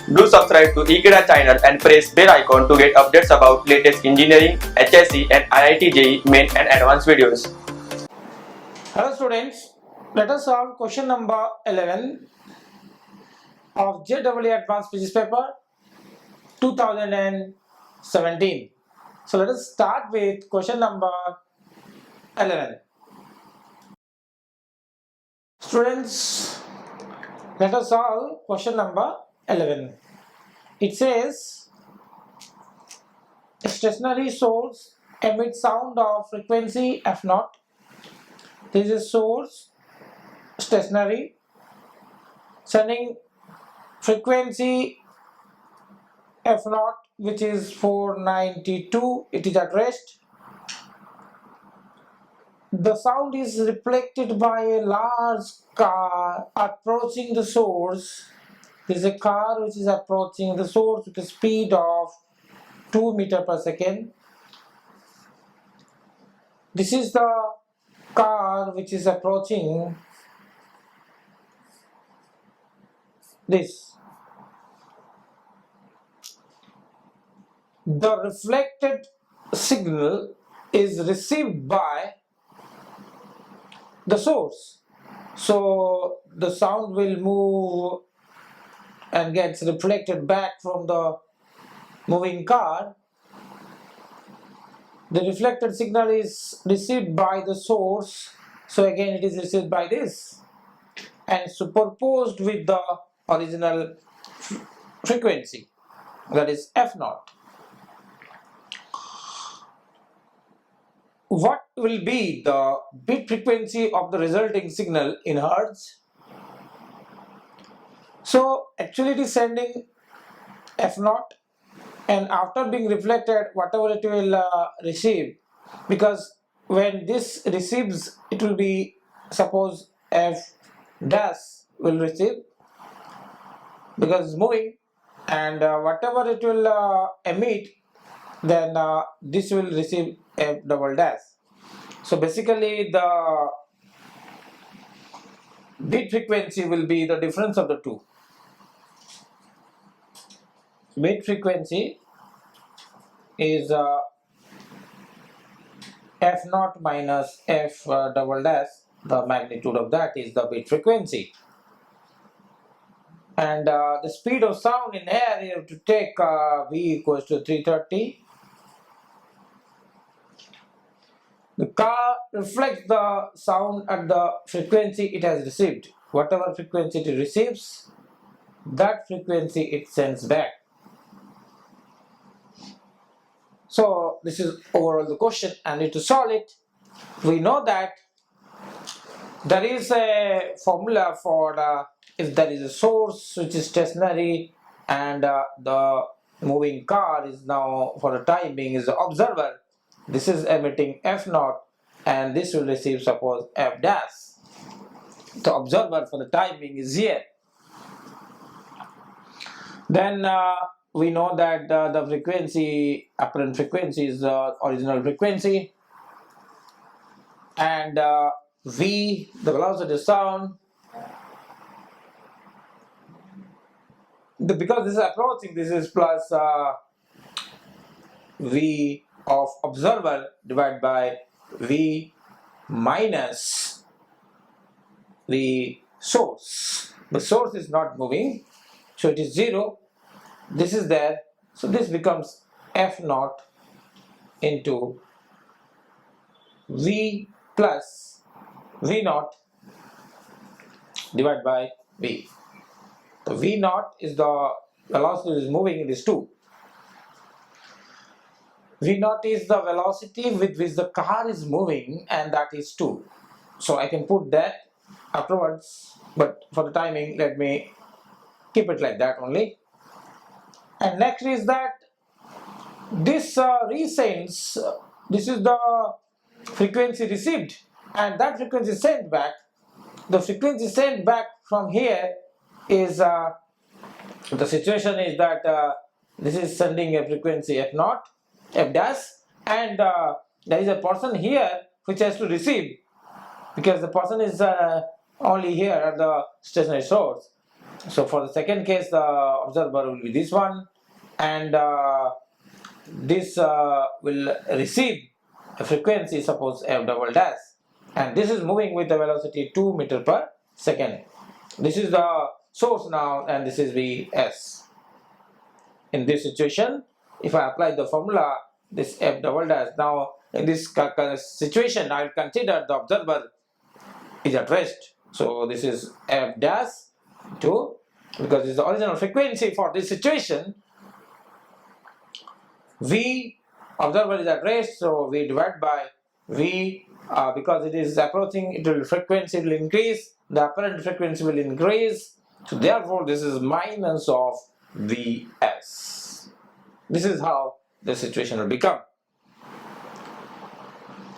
Do subscribe to Ekeeda channel and press bell icon to get updates about latest engineering, HSC and IIT JEE main and advanced videos. Hello students, let us solve question number 11 of JEE Advanced Physics paper 2017. So let us start with question number 11. Students, let us solve question number 11. It says a stationary source emits sound of frequency f0. This is source stationary sending frequency f0 which is 492. It is at rest. The sound is reflected by a large car approaching the source. There is a car which is approaching the source with a speed of 2 meters per second. This is the car which is approaching this. The reflected signal is received by the source. So the sound will move and gets reflected back from the moving car. The reflected signal is received by the source, so again it is received by this and superposed with the original frequency, that is f0. What will be the bit frequency of the resulting signal in hertz? So actually it is sending f0, and after being reflected, whatever it will receive, because when this receives, it will be, suppose f dash will receive because it's moving, and whatever it will emit, then this will receive f double dash. So basically the bit frequency will be the difference of the two. Bit frequency is f0 minus f double dash. The magnitude of that is the bit frequency. And the speed of sound in air, you have to take v equals to 330. The car reflects the sound at the frequency it has received. Whatever frequency it receives, that frequency it sends back. So this is overall the question, and to solve it, we know that there is a formula for if there is a source which is stationary and the moving car is now for the time being is the observer. This is emitting f0 and this will receive, suppose, f dash. The observer for the time being is here. Then we know that the frequency, apparent frequency, is the original frequency, and v, the velocity of sound, because this is approaching, this is plus v of observer divided by v minus the source. The source is not moving, so it is 0. This is there, so this becomes f0 into v plus v0 divided by v. The v0 is the velocity is moving, it is 2. v0 is the velocity with which the car is moving, and that is 2. So I can put that afterwards, but for the timing let me keep it like that only. And next is that this resends, this is the frequency received, and that frequency sent back. The frequency sent back from here is the situation is that this is sending a frequency f0, f dash, and there is a person here which has to receive, because the person is only here at the stationary source. So for the second case, the observer will be this one, and this will receive a frequency, suppose f double dash, and this is moving with the velocity 2 meter per second. This is the source now, and this is Vs. In this situation, if I apply the formula, this f double dash, now in this situation I will consider the observer is at rest. So this is f dash 2, because this is the original frequency for this situation. V, observer is at rest, so we divide by V, because it is approaching, it will frequency will increase, the apparent frequency will increase, so therefore this is minus of Vs. This is how the situation will become.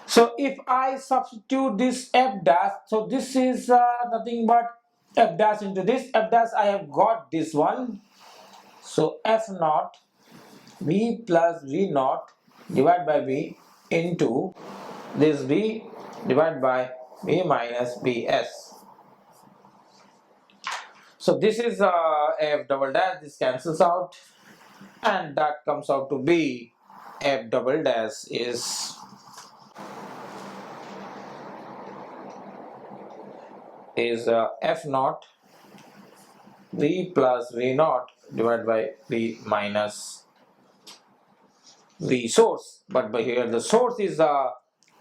So if I substitute this f dash, so this is nothing but f dash into this f dash, I have got this one, so f naught V plus V naught divided by V into this V divided by V minus Vs. So this is f double dash, this cancels out, and that comes out to be f double dash is f naught V plus V naught divided by V minus the source, but by here the source is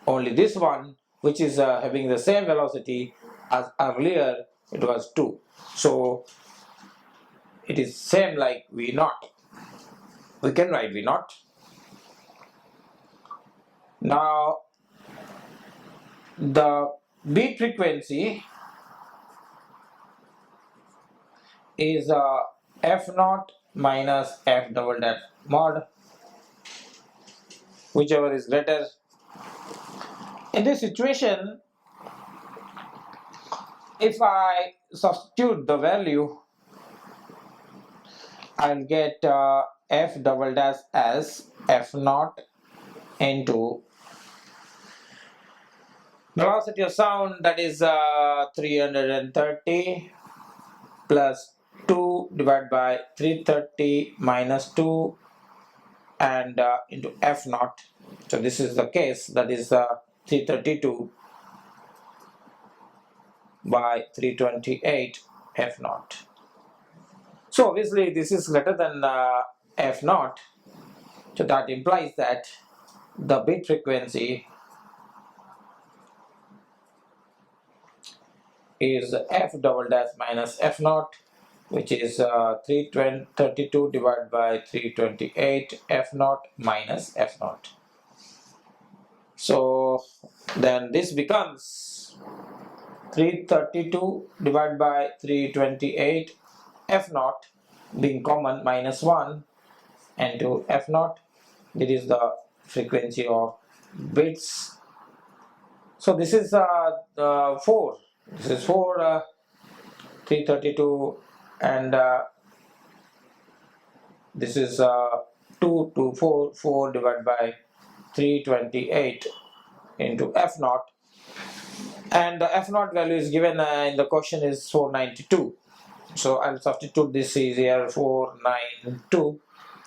only this one, which is having the same velocity as earlier, it was 2, so it is same like V naught. We can write V naught. Now the beat frequency is f naught minus f double dash mod, whichever is greater. In this situation, if I substitute the value, I'll get f double dash as f naught into velocity of sound, that is 330 plus 2 divided by 330 minus 2 and into f naught. So this is the case, that is 332 by 328 f naught. So obviously this is greater than f naught, so that implies that the bit frequency is f double dash minus f naught, which is 332 divided by 328 f naught minus f naught. So then this becomes 332 divided by 328 f naught being common minus 1 into f naught. This is the frequency of bits. So this is 4. This is 4, 332, and this is 2 to 4, 4 divided by 328 into f naught, and the f naught value is given in the question is 492. So I'll substitute this is here 492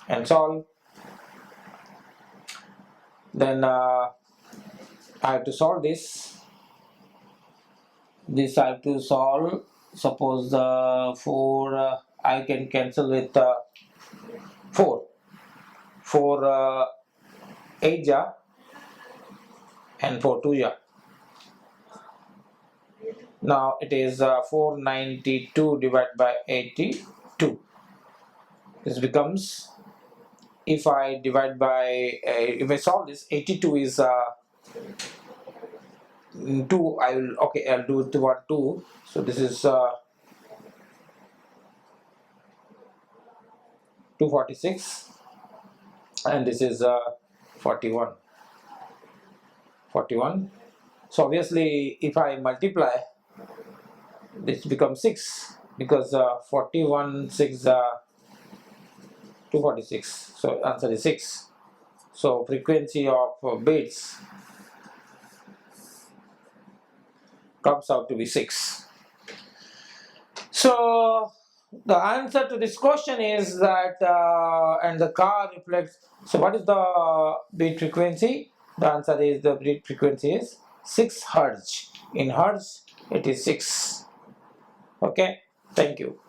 and solve. Then I have to solve this. This I have to solve. Suppose 4 I can cancel with 4. 4 8 ja and 4 2 ja. Now it is 492 divided by 82. This becomes, if I divide by, if I solve this, 82 is 2. I'll do it 1 2. So this is 246, and this is 41. So obviously if I multiply, this becomes 6, because 41 6 246, so answer is 6. So frequency of bits comes out to be 6. So the answer to this question is that, and the car reflects. So, what is the beat frequency? The answer is the beat frequency is 6 hertz. In hertz, it is 6. Okay, thank you.